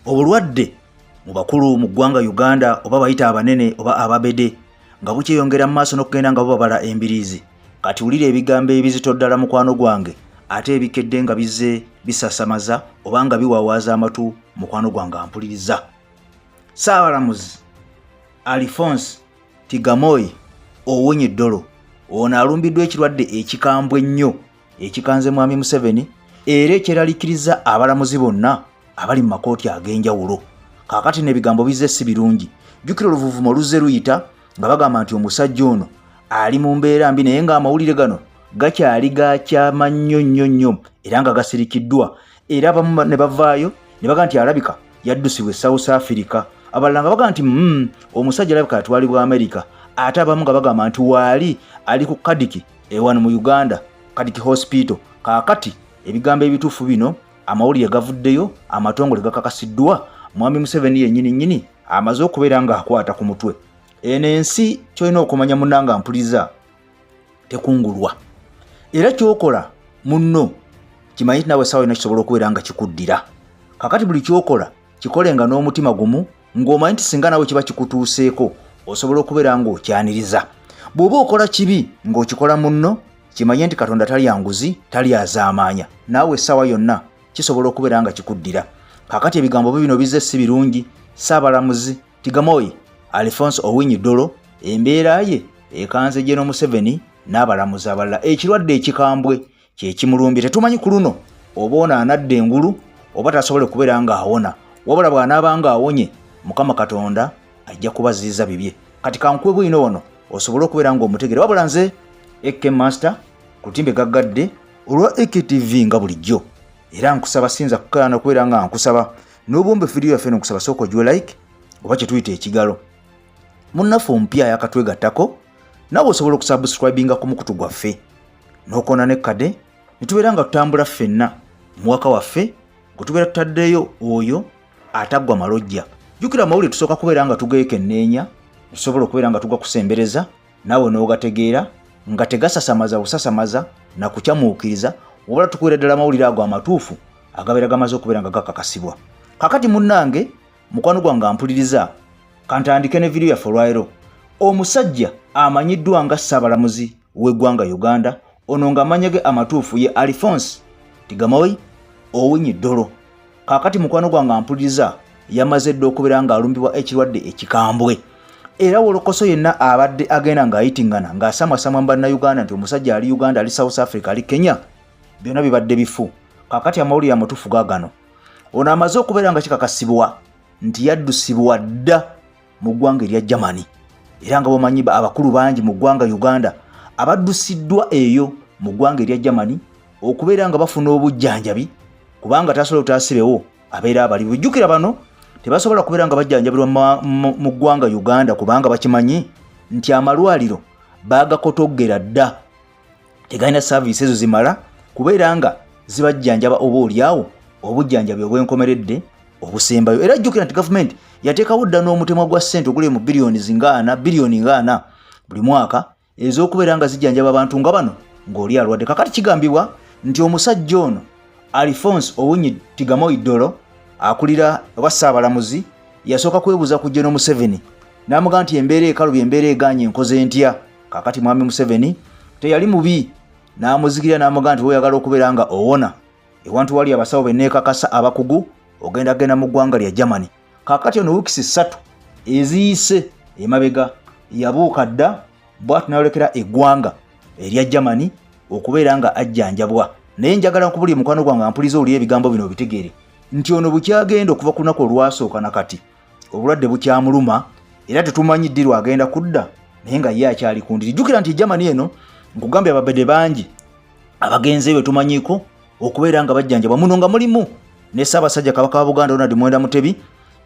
obulwadde mu bakulu mu ggwanga Uganda oba bayita abanene oba ababede nga bukyeyongera mu maaso n'okugenda nga bubabala embiriizi. Kati wulira ebigambo ebizito ddala mukwano gwange ate ebikedde nga bizze bisasamaza oba nga biwawaaza amatu mukwano gwange ampuliriza. Ssaabalamuzi Alphonse Tigamoyi Owiny Dollo ono alumbiddwa ekirwadde ekikambwe ennyo ekikanze Mwami Museveni era ekyeralikiriza abalamuzi bonna abali mu makooti ag'enjawulo. Kaakati n'ebigambo bizze si birungi. Jjukira oluvuvumo luzze luyita nga bagamba nti omusajja ono ali mu mbeera mbi naye ng'amawulire gano gakyali gakyama nnyo era nga gasirikiddwa era abamu ne bavaayo ne baga nti alabika yaddusibwa e South Africa. Abalala nga baga nti omusajja alabika atwalibwa America ate abamu nga bagamba nti waali ali ku Kadiki ewano mu Uganda, Kadiki Hospital. Kaakati ebigambo ebituufu bino amawulire gavuddeyo amatongole gakakasiddwa Mwami Museveni yennyini amaze okubeera nga akwata ku mutwe. Eno ensi kyolina okumanya munnanga mpuliza tekungulwa era kyokola munno kimanyi nti nawe sawa ino kisobola okubeera nga kikuddira. Kakati buli kyokola kikolenga n'omutima gumu ng'omanyi nti singa nawe kiba kikutuuseeko osobola okubeera ng'okyaniriza. Bw'oba okola kibi ng'okikola munno kimanye nti Katonda tali anguzi tali azaamaanya naawe sawa yonna kisobola okubeera nga kikuddira. Kakati ebigambo bino bizze si birungi. Ssaabalamuzi Tigamoyi Alphonse Owiny Dollo embeera ye ekanze General Museveni n'abalamuzi abalala. Ekirwadde ekikambwe kye kimulumbye. Tetumanyi ku luno oba ono anadde engulu oba tasobole kubeera nga awona, wabula bw'anaaba nga awonye Mukama Katonda ajja kubaziiza bibye. Kati kankwe bwino ono osobole okubeera nga omutegere. Wabula nze AK Master ku lutimbe gaggadde olwa AKTV nga bulijjo era nkusaba sinza kukaana okubeera nga nkusaba n'obumbe video yaffe nkusaba sooka ogiwe like oba kye tuyita ekigalo. Munnaffe omupya yakatwegattako nawe osobola okusubscribinga ku mukutu gwaffe n'okoona n'ekkade ne tubeera nga tutambula ffenna muwaka waffe gwe tubeera tutaddeyo oyo ataggwa malojja. Jjukira amawulire tusooka kubeera nga tugeekenneenya tusobola okubeera nga tugakusembereza naawe n'ogategeera nga tegasasamaza busasamaza na kukyamuukiriza wabula tukuweera ddala amawulire ago amatuufu agabeera gamaze okubeera nga gakakasibwa. Kakati munnange mukwano gwange ampuliriza kantandike ne video yaffe olwaleero. Omusajja amanyiddwa nga ssaabalamuzi w'eggwanga Uganda ono ng'amannya ge amatuufu ye Alphonse Tigamoyi Owiny Dollo. Kaakati mukwano gwange ampuliriza yamaze dda okubeera ng'alumbibwa ekirwadde ekikambwe era wolokoso yenna abadde agenda ng'ayitingana ng'asamwasamwa mu bannayuganda nti omusajja ali Uganda ali South Africa ali Kenya byonna bibadde bifu. Kaakati amawulire amatuufu gaagano ono amaze okubeera nga kikakasibwa nti yaddusibwa dda mu ggwanga erya Germany era nga bwomanyi abakulu bangi mu ggwanga Uganda abaddusiddwa eyo mu ggwanga erya Germany okubeera nga bafuna obujjanjabi kubanga tasobola otasibewo abeera abali. Bujjukira bano tebasobola kubeera nga bajjanjabirwa mu ggwanga Uganda kubanga bakimanyi nti amalwaliro baagakotoggera dda tegalina service ezo zimala kubeera nga zibajjanjaba oba oliawo obujjanjabi obwenkomeredde obusembayo. Era jjukira nti gavumenti yateekawo dda n'omutemwa gwa ssente oguli mu biliyoni nga 4 buli mwaka ez'okubeera nga zijjanjaba abantu nga bano ng'oli alwadde. Kakati kigambibwa nti omusajja ono Alphonse Owiny Tigamoyi Dollo akulira oba ssaabalamuzi yasooka kwebuuza ku General Museveni n'amugamba nti embeera ekalubye embeera eganye enkoze ntya. Kakati Mwami Museveni teyali mubi n'amuzikirira n'amugamba nti oyagala okubeera nga owona ewantu wali abasawo benneekakasa abakugu ogenda mu ggwanga lya Germany. Kakati ono wiikisi 3 eziyise emabega yabuuka dda bw'atu n'ayolekera eggwanga erya Germany okubeera nga ajjanjabwa. Naye njagala nkubulire mukwano gwange ampuliza oli ebigambo bino bitegeere nti ono bukyagenda okuva ku lunaku olwasooka nakati obulwadde bukyamuluma era tetumanyi ddi lwagenda kudda naye nga ye akyali ku ndiri. Jjukira nti Germany eno nkugambye ababede bangi abagenzeeyo tumanyiiko okubeera nga bajjanjabwa muno nga mulimu ne Ssaabasajja Kabaka wa Buganda Ronald Mwenda Mutebi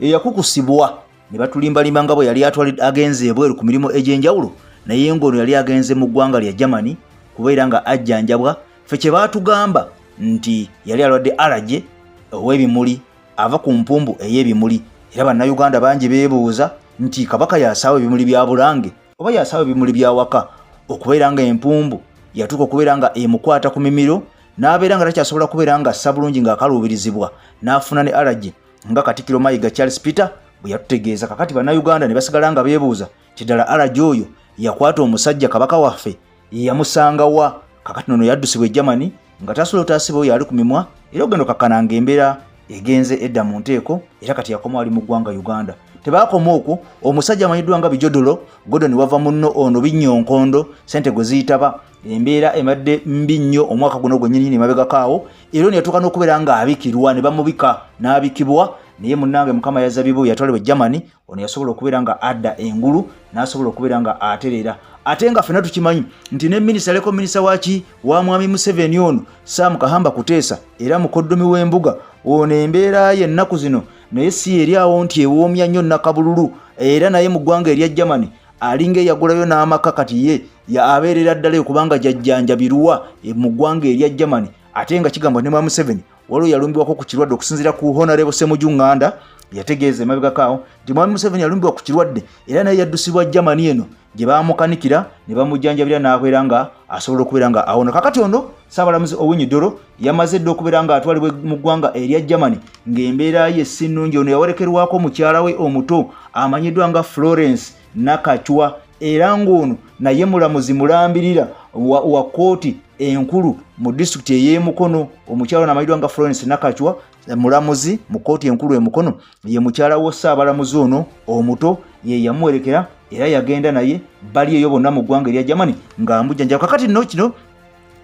eyakukusibwa ne batulimbalimba nga bwe yali agenze ebweru ku mirimu egy'enjawulo naye ng'ono yali agenze mu ggwanga lya Germany kubeera nga ajjanjabwa. Ffe kye baatugamba nti yali alwadde allergy ow'ebimuli ava ku mpumbu ey'ebimuli era bannayuganda bangi beebuuza nti Kabaka yasaawa ebimuli bya Bulange oba yasaawa ebimuli bya waka okubeera nga empumbu yatuuka okubeera nga emukwata ku mimiro n'abeera nga takyasobola kubeera nga assa bulungi ng'akaluubirizibwa n'afuna ne allergy nga Katikkiro Mayiga Charles Peter bwe yatutegeeza. Kakati bannayuganda ne basigala nga beebuuza kiddala Alagi oyo yakwata omusajja kabaka waffe yamusanga wa? Kakati nono yaddusibwa e Germany nga tasobola otaasiba oyo ali ku mimwa era ogenda okakkananga embeera egenze edda mu nteeko era kati yakoma ali mu ggwanga Uganda. Tebaakoma okwo, omusajja amanyiddwa nga Bijodolo Gordon wava munno ono Binyonkondo sente gwe ziyitaba. Embeera emadde mbi nnyo omwaka guno gwennyini emabegakaawo era yatuuka n'okubeera nga abikirwa ne bamubika n'abikibwa naye munnange Mukama yazabibu yatwalibwa e Germany ono yasobola okubeera nga adda engulu n'asobola okubeera nga aterera. Ate nga ffenna tukimanyi nti ne minisita aleko minisita waki wa mwami Museveni ono Sam Kahamba Kuteesa era mukoddomi w'embuga ono embeera ye ennaku zino naye si eri awo nti ewoomya nnyo Nakabululu era naye mu ggwanga erya Germany alinga eyagulayo n'amaka kati ye abeerera ddala okubanga jajjanjabirwa mu ggwanga erya Germany. Ate nga kigambwa ne mwami Museveni waliwo yalumbibwako ku kirwadde okusinziira ku Honorable Ssemujju Nganda yategeeza emabegakaawo nti mwami Museveni yalumbibwa ku kirwadde era naye yaddusibwa Germany eno gye baamukanikira ne bamujjanjabira n'abeera nga asobola okubeera nga awona. Kakati ono Ssaabalamuzi Owiny Dollo yamaze dde okubeera nga atwalibwa mu ggwanga erya Germany ng'embeera ye si nnungi. Ono yawerekerwako mukyala we omuto amanyiddwa nga Florence Nakachwa era ng'ono naye mulamuzi mulambirira wa kooti enkulu mu disitulikiti ey'e Mukono. Omukyala ono amanyiddwa nga Florence Nakachwa mulamuzi mu kooti enkulu e Mukono ye mukyala wo Ssaabalamuzi ono omuto ye yamuwerekera era yagenda naye bali eyo bonna mu ggwanga erya Germany ng'amujjanjaba. Kakati nno kino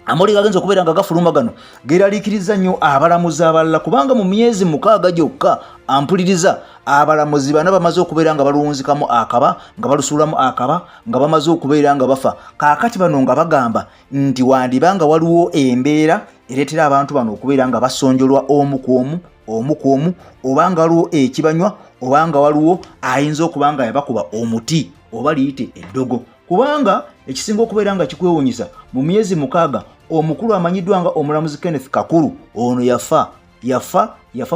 amawulire gagenza okubeera nga gafuluma gano geeraliikiriza nnyo abalamuzi abalala kubanga mu myezi 6 gyokka ampuliriza abalamuzi bana bamaze okubeera nga baluwunzikamu akaba nga balusuulamu akaba nga bamaze okubeera nga bafa. Kaakati bano nga bagamba nti wandibanga waliwo embeera ereetera abantu bano okubeera nga basonjolwa omu ku omu obanga waliwo ekibanywa obanga waliwo ayinza okuba nga yabakuba omuti oba liyite eddogo. Kubanga ekisinga okubeera nga kikwewuunyisa mu myezi 6 omukulu amanyiddwa nga omulamuzi Kenneth Kakulu ono yafa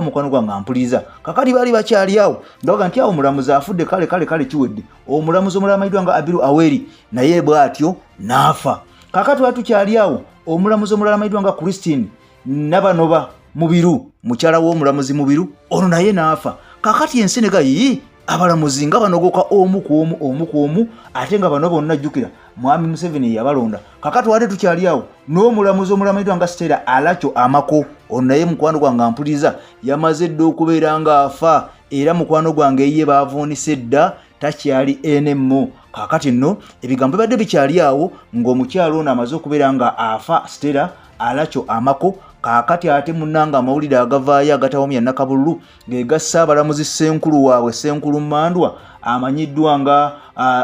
mukwano gwange ampuliriza. Kakati baali bakyali awo ndaga nti awo omulamuzi afudde kale kiwedde. Omulamuzi omulala amanyiddwa nga Abiru Aweri naye bw'atyo n'afa. Kakati batukyali awo omulamuzi omulala amanyiddwa nga Christine Nabanoba Mubiru mukyala w'omulamuzi Mubiru ono naye n'afa. Kakati ensi ne gayi abalamuzi nga banogoka omu ku omu ate nga bano bonna jjukira mwami Museveni yabalonda. Kakati wate tukyali awo n'omulamuzi omulala amanyiddwa nga Stella Alacho Amako ono naye mukwano gwange ampuliriza yamaze dde okubeera nga afa era mukwano gwange ye baavuunise dda takyali enemo. Kakati nno ebigambo bibadde bikyali awo ng'omukyalo ono amaze okubeera nga afa Stella Alacho Amako. Kakati ate munnanga amawulire agavaayo agatawomya Nakabululu ng'ega Ssaabalamuzi Ssenkulu waabwe Ssenkulu Mandwa amanyiddwa nga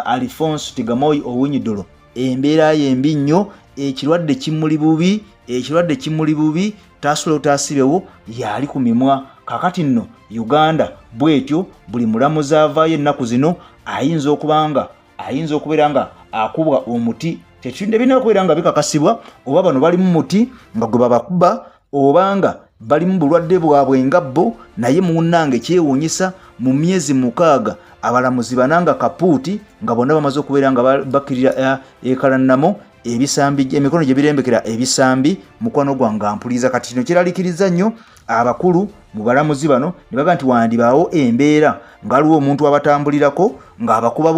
Alphonse Tigamoyi Owiny Dollo embeera ye mbi nnyo, ekirwadde kimuli bubi tasobola otaasibewo yali ku mimwa. Kakati nno Uganda bwetyo buli mulamuzi avaayo ennaku zino ayinza okubeera nga akubwa omuti. Tetulinde birina okubeera nga bikakasibwa oba bano bali mu muti nga gwe babakuba obanga bali mu bulwadde bwabwe nga bo. Naye munnange kyewuunyisa mu myezi 6 abalamuzi bananga kapuuti nga bonna bamaze okubeera nga bakirira ekalanamo ebisambi emikono gye birembekera ebisambi mukwano gwange ampuliriza. Kati kino kiraliikiriza nnyo abakulu mu balamuzi bano ne baga nti wandibaawo embeera ngaliwo omuntu abatambulirako nga abakuba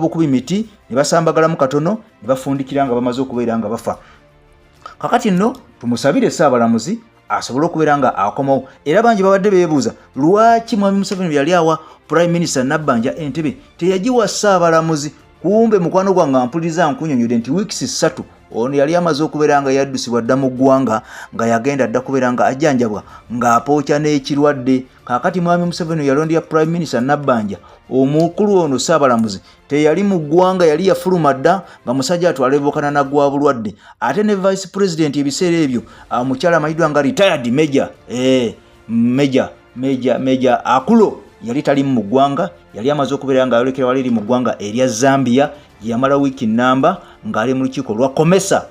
bukubi miti ne basambagalamu katono ne bafundikira nga bamaze okubeera nga bafa. Kakati nno tumusabire Ssaabalamuzi asobole okubeera nga akomawo. Era bangi babadde beebuuza lwaki mwami Museveni yali awa Prime Minister Nabbanja Entebbe teyagiwa Ssaabalamuzi. Kumbe mukwano gwange ampuliriza nkunyonyodde nti weeks 3 ono yali amaze okubeera nga yaddusibwa dda mu ggwanga nga yagenda dda kubeera nga ajjanjabwa ng'apookya n'ekirwadde. Kakati mwami Museveni yalondya Prime Minister Nabbanja omukulu ono Ssaabalamuzi teyali mu ggwanga yali yafuluma dda nga musajja atwala ebukana na gwa bulwadde. Ate ne Vice President ebiseera ebyo omukyala amanyiddwa nga retired Major Akulo yali tali mu ggwanga, yali amaze okubeera nga ayolekera wali eri mu ggwanga erya Zambia. Yamala wiiki nnamba ng'ali mu lukiiko lwa Komesa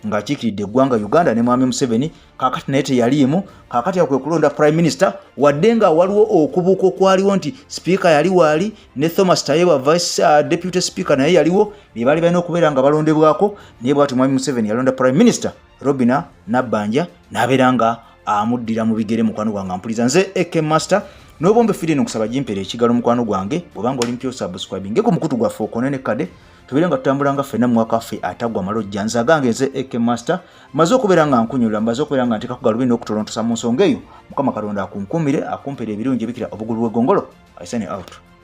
ng'akiikiridde eggwanga Uganda ne mwami Museveni. Kakati naye teyaliimu. Kakati akwe kulonda Prime Minister wadde nga waliwo okubuuka okwaliwo nti Speaker yali waali ne Thomas Tayewa Vice Deputy Speaker naye yaliwo bye baali balina okubeera nga balondebwako. Naye bw'ati mwami Museveni yalonda Prime Minister Robinah Nabbanja n'abeera nga amuddira mu bigere mukwano gwange ampuliza nze AK Master n'obombe fidino kusaba jimpere ekigalo mukwano gwange bwobanga oli mpyo subscribe ngeko mukutu gwa fokonene kade tubere nga tutambula nga ffenna mwaka ffe atagwa malojja nze agange nze AK Master maze okubeera nga nkunyulira mbaze okubeera nga nteeka ku galubindi okutolontosa mu nsonga eyo mukama katonda akunkumire akumpere ebirungi ebikira obugulu bw'eggongolo I send it out.